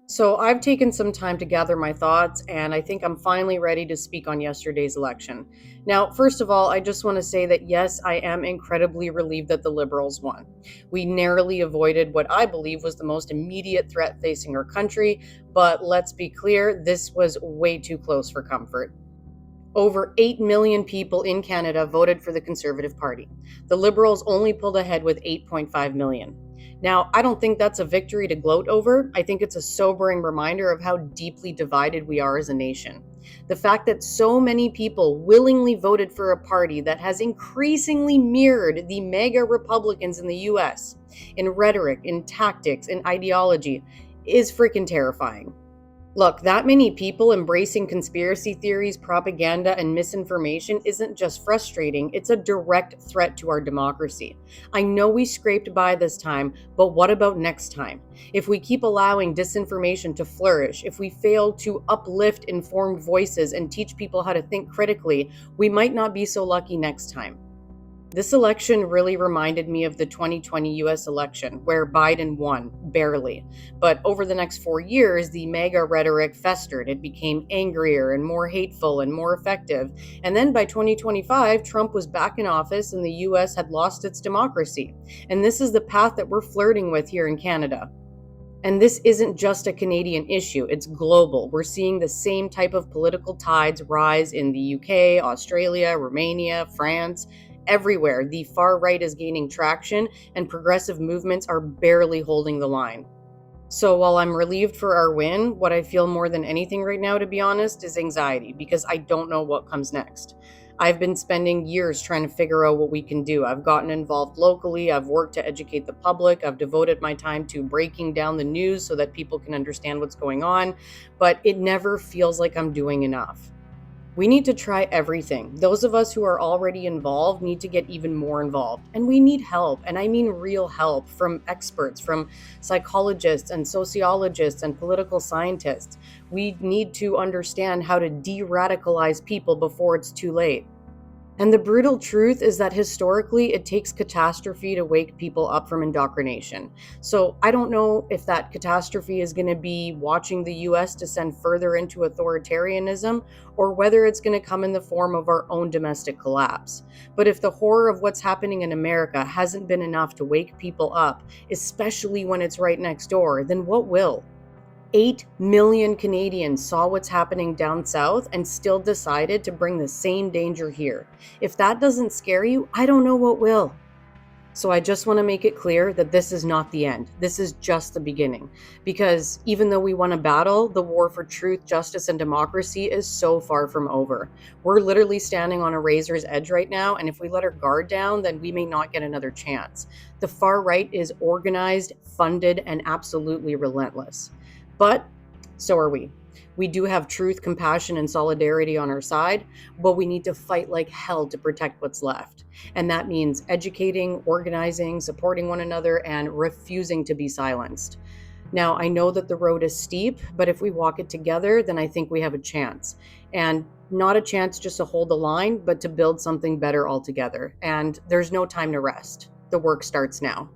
So I've taken some time to gather my thoughts, and I think I'm finally ready to speak on yesterday's election. Now, first of all, I just want to say that yes, I am incredibly relieved that the Liberals won. We narrowly avoided what I believe was the most immediate threat facing our country, but let's be clear, this was way too close for comfort. Over 8 million people in Canada voted for the Conservative Party. The Liberals only pulled ahead with 8.5 million. Now, I don't think that's a victory to gloat over. I think it's a sobering reminder of how deeply divided we are as a nation. The fact that so many people willingly voted for a party that has increasingly mirrored the mega Republicans in the US in rhetoric, in tactics, in ideology is freaking terrifying. Look, that many people embracing conspiracy theories, propaganda, and misinformation isn't just frustrating, it's a direct threat to our democracy. I know we scraped by this time, but what about next time? If we keep allowing disinformation to flourish, if we fail to uplift informed voices and teach people how to think critically, we might not be so lucky next time. This election really reminded me of the 2020 US election, where Biden won, barely. But over the next 4 years, the MAGA rhetoric festered. It became angrier and more hateful and more effective. And then by 2025, Trump was back in office and the US had lost its democracy. And this is the path that we're flirting with here in Canada. And this isn't just a Canadian issue, it's global. We're seeing the same type of political tides rise in the UK, Australia, Romania, France. Everywhere, the far right is gaining traction, and progressive movements are barely holding the line. So while I'm relieved for our win, what I feel more than anything right now, to be honest, is anxiety because I don't know what comes next. I've been spending years trying to figure out what we can do. I've gotten involved locally, I've worked to educate the public, I've devoted my time to breaking down the news so that people can understand what's going on, but it never feels like I'm doing enough. We need to try everything. Those of us who are already involved need to get even more involved. And we need help. And I mean real help from experts, from psychologists and sociologists and political scientists. We need to understand how to de radicalize people before it's too late. And the brutal truth is that historically, it takes catastrophe to wake people up from indoctrination. So I don't know if that catastrophe is going to be watching the US descend further into authoritarianism or whether it's going to come in the form of our own domestic collapse. But if the horror of what's happening in America hasn't been enough to wake people up, especially when it's right next door, then what will? 8 million Canadians saw what's happening down south and still decided to bring the same danger here. If that doesn't scare you, I don't know what will. So I just want to make it clear that this is not the end. This is just the beginning. Because even though we won a battle, the war for truth, justice, and democracy is so far from over. We're literally standing on a razor's edge right now, and if we let our guard down, then we may not get another chance. The far right is organized, funded, and absolutely relentless. But so are we. We do have truth, compassion, and solidarity on our side, but we need to fight like hell to protect what's left. And that means educating, organizing, supporting one another, and refusing to be silenced. Now, I know that the road is steep, but if we walk it together, then I think we have a chance. And not a chance just to hold the line, but to build something better altogether. And there's no time to rest. The work starts now.